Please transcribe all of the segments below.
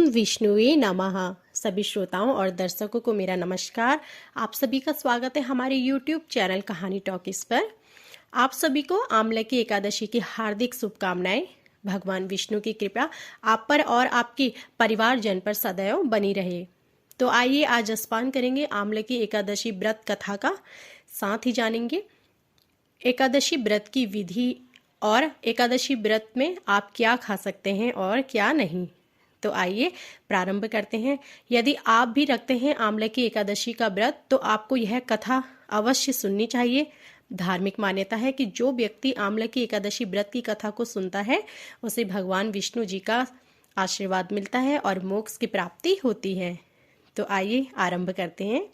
विष्णुवे नमः। सभी श्रोताओं और दर्शकों को मेरा नमस्कार। आप सभी का स्वागत है हमारे YouTube चैनल कहानी टॉकीज पर। आप सभी को आमले की एकादशी की हार्दिक शुभकामनाएं। भगवान विष्णु की कृपा आप पर और आपके परिवारजन पर सदैव बनी रहे। तो आइए आज स्नान करेंगे आमले की एकादशी व्रत कथा का, साथ ही जानेंगे एकादशी व्रत की विधि और एकादशी व्रत में आप क्या खा सकते हैं और क्या नहीं। तो आइए प्रारंभ करते हैं। यदि आप भी रखते हैं आमले की एकादशी का व्रत तो आपको यह कथा अवश्य सुननी चाहिए। धार्मिक मान्यता है कि जो व्यक्ति आमले की एकादशी व्रत की कथा को सुनता है उसे भगवान विष्णु जी का आशीर्वाद मिलता है और मोक्ष की प्राप्ति होती है। तो आइए आरंभ करते हैं।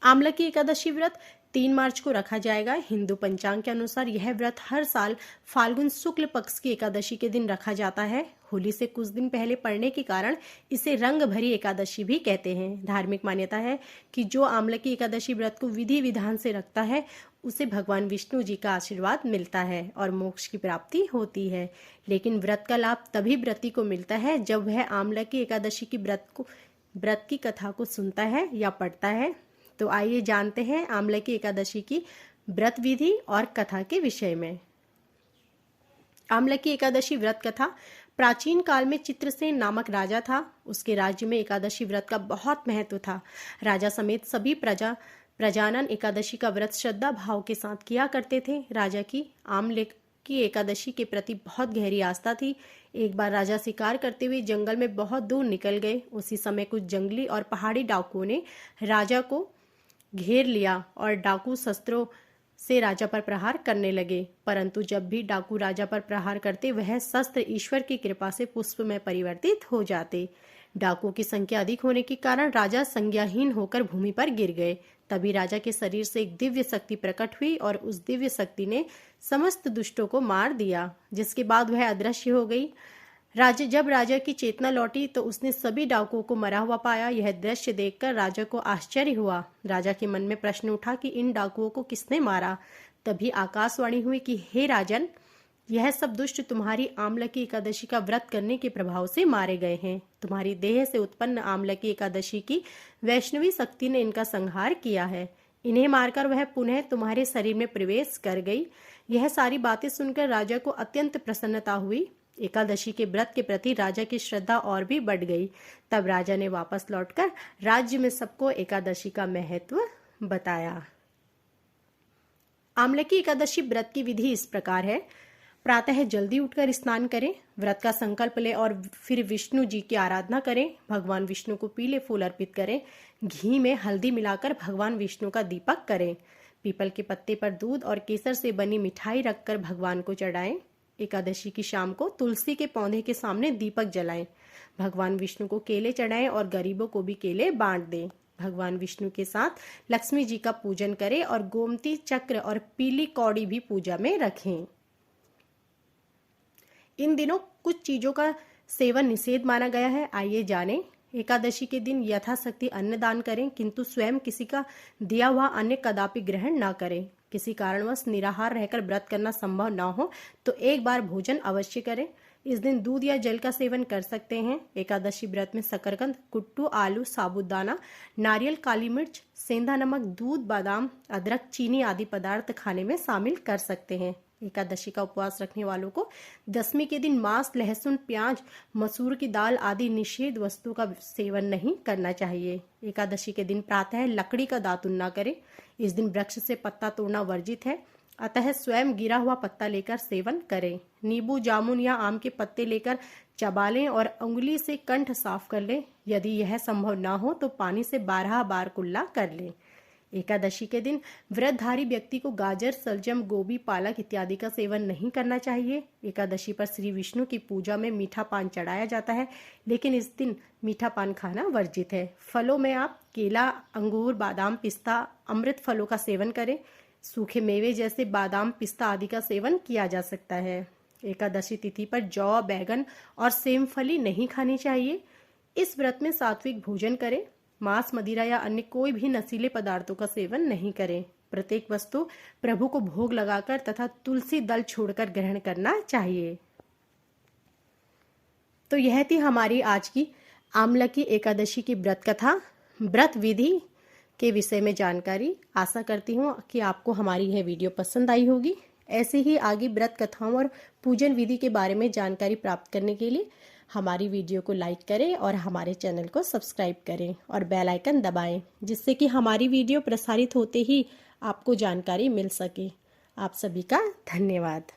आमला की एकादशी व्रत 3 मार्च को रखा जाएगा। हिंदू पंचांग के अनुसार यह व्रत हर साल फाल्गुन शुक्ल पक्ष की एकादशी के दिन रखा जाता है। होली से कुछ दिन पहले पड़ने के कारण इसे रंग भरी एकादशी भी कहते हैं। धार्मिक मान्यता है कि जो आमला की एकादशी व्रत को विधि विधान से रखता है उसे भगवान विष्णु जी का आशीर्वाद मिलता है और मोक्ष की प्राप्ति होती है। लेकिन व्रत का लाभ तभी व्रती को मिलता है जब वह आमला की एकादशी की व्रत की कथा को सुनता है या पढ़ता है। तो आइए जानते हैं आमला की एकादशी की व्रत विधि और कथा के विषय में। आमला की एकादशी व्रत कथा। प्राचीन काल में चित्रसेन नामक राजा था। उसके राज्य में एकादशी व्रत का बहुत महत्व था। राजा समेत सभी प्रजानन एकादशी का व्रत श्रद्धा भाव के साथ किया करते थे। राजा की आमले की एकादशी के प्रति बहुत गहरी आस्था थी। एक बार राजा शिकार करते हुए जंगल में बहुत दूर निकल गए। उसी समय कुछ जंगली और पहाड़ी डाकुओं ने राजा को घेर लिया और डाकू शस्त्रों से राजा पर प्रहार करने लगे। परंतु जब भी डाकू राजा पर प्रहार करते वह शस्त्र ईश्वर की कृपा से पुष्प में परिवर्तित हो जाते। डाकुओं की संख्या अधिक होने के कारण राजा संज्ञाहीन होकर भूमि पर गिर गए। तभी राजा के शरीर से एक दिव्य शक्ति प्रकट हुई और उस दिव्य शक्ति ने समस्त दुष्टों को मार दिया, जिसके बाद वह अदृश्य हो गई। जब राजा की चेतना लौटी तो उसने सभी डाकुओं को मरा हुआ पाया। यह दृश्य देखकर राजा को आश्चर्य हुआ। राजा के मन में प्रश्न उठा कि इन डाकुओं को किसने मारा। तभी आकाशवाणी हुई कि हे राजन, यह सब दुष्ट तुम्हारी आमला की एकादशी का व्रत करने के प्रभाव से मारे गए हैं। तुम्हारी देह से उत्पन्न आमला की एकादशी की वैष्णवी शक्ति ने इनका संहार किया है। इन्हें मारकर वह पुनः तुम्हारे शरीर में प्रवेश कर गई। यह सारी बातें सुनकर राजा को अत्यंत प्रसन्नता हुई। एकादशी के व्रत के प्रति राजा की श्रद्धा और भी बढ़ गई। तब राजा ने वापस लौटकर राज्य में सबको एकादशी का महत्व बताया। आमले की एकादशी व्रत की विधि इस प्रकार है। प्रातः जल्दी उठकर स्नान करें, व्रत का संकल्प लें और फिर विष्णु जी की आराधना करें। भगवान विष्णु को पीले फूल अर्पित करें। घी में हल्दी मिलाकर भगवान विष्णु का दीपक करें। पीपल के पत्ते पर दूध और केसर से बनी मिठाई रखकर भगवान को चढ़ाएं। एकादशी की शाम को तुलसी के पौधे के सामने दीपक जलाएं। भगवान विष्णु को केले चढ़ाएं और गरीबों को भी केले बांट दें। भगवान विष्णु के साथ लक्ष्मी जी का पूजन करें और गोमती चक्र और पीली कौड़ी भी पूजा में रखें। इन दिनों कुछ चीजों का सेवन निषेध माना गया है, आइए जानें। एकादशी के दिन यथाशक्ति अन्न दान करें, किंतु स्वयं किसी का दिया हुआ अन्न कदापि ग्रहण न करें। किसी कारणवश निराहार रहकर व्रत करना संभव न हो तो एक बार भोजन अवश्य करें। इस दिन दूध या जल का सेवन कर सकते हैं। एकादशी व्रत में शकरकंद, कुट्टू, आलू, साबूदाना, नारियल, काली मिर्च, सेंधा नमक, दूध, बादाम, अदरक, चीनी आदि पदार्थ खाने में शामिल कर सकते हैं। एकादशी का उपवास रखने वालों को दशमी के दिन मांस, लहसुन, प्याज, मसूर की दाल आदि निषेध वस्तु का सेवन नहीं करना चाहिए। एकादशी के दिन प्रातः लकड़ी का दातुन न करें। इस दिन वृक्ष से पत्ता तोड़ना वर्जित है, अतः स्वयं गिरा हुआ पत्ता लेकर सेवन करें। नींबू, जामुन या आम के पत्ते लेकर चबा लें और उंगली से कंठ साफ कर लें। यदि यह संभव न हो तो पानी से 12 बार कुल्ला कर लें। एकादशी के दिन व्रतधारी व्यक्ति को गाजर, सलजम, गोभी, पालक इत्यादि का सेवन नहीं करना चाहिए। एकादशी पर श्री विष्णु की पूजा में मीठा पान चढ़ाया जाता है, लेकिन इस दिन मीठा पान खाना वर्जित है। फलों में आप केला, अंगूर, बादाम, पिस्ता, अमृत फलों का सेवन करें। सूखे मेवे जैसे बादाम, पिस्ता आदि का सेवन किया जा सकता है। एकादशी तिथि पर जौ, बैगन और सेमफली नहीं खानी चाहिए। इस व्रत में सात्विक भोजन करें। मांस, मदिरा या अन्य कोई भी नशीले पदार्थों का सेवन नहीं करें। प्रत्येक वस्तु प्रभु को भोग लगाकर तथा तुलसी दल छोड़कर ग्रहण करना चाहिए। तो यह थी हमारी आज की आमलकी एकादशी की व्रत कथा, व्रत विधि के विषय में जानकारी। आशा करती हूँ कि आपको हमारी यह वीडियो पसंद आई होगी। ऐसे ही आगे व्रत कथाओं और पूजन विधि के बारे में जानकारी प्राप्त करने के लिए हमारी वीडियो को लाइक करें और हमारे चैनल को सब्सक्राइब करें और बेल आइकन दबाएं, जिससे कि हमारी वीडियो प्रसारित होते ही आपको जानकारी मिल सके। आप सभी का धन्यवाद।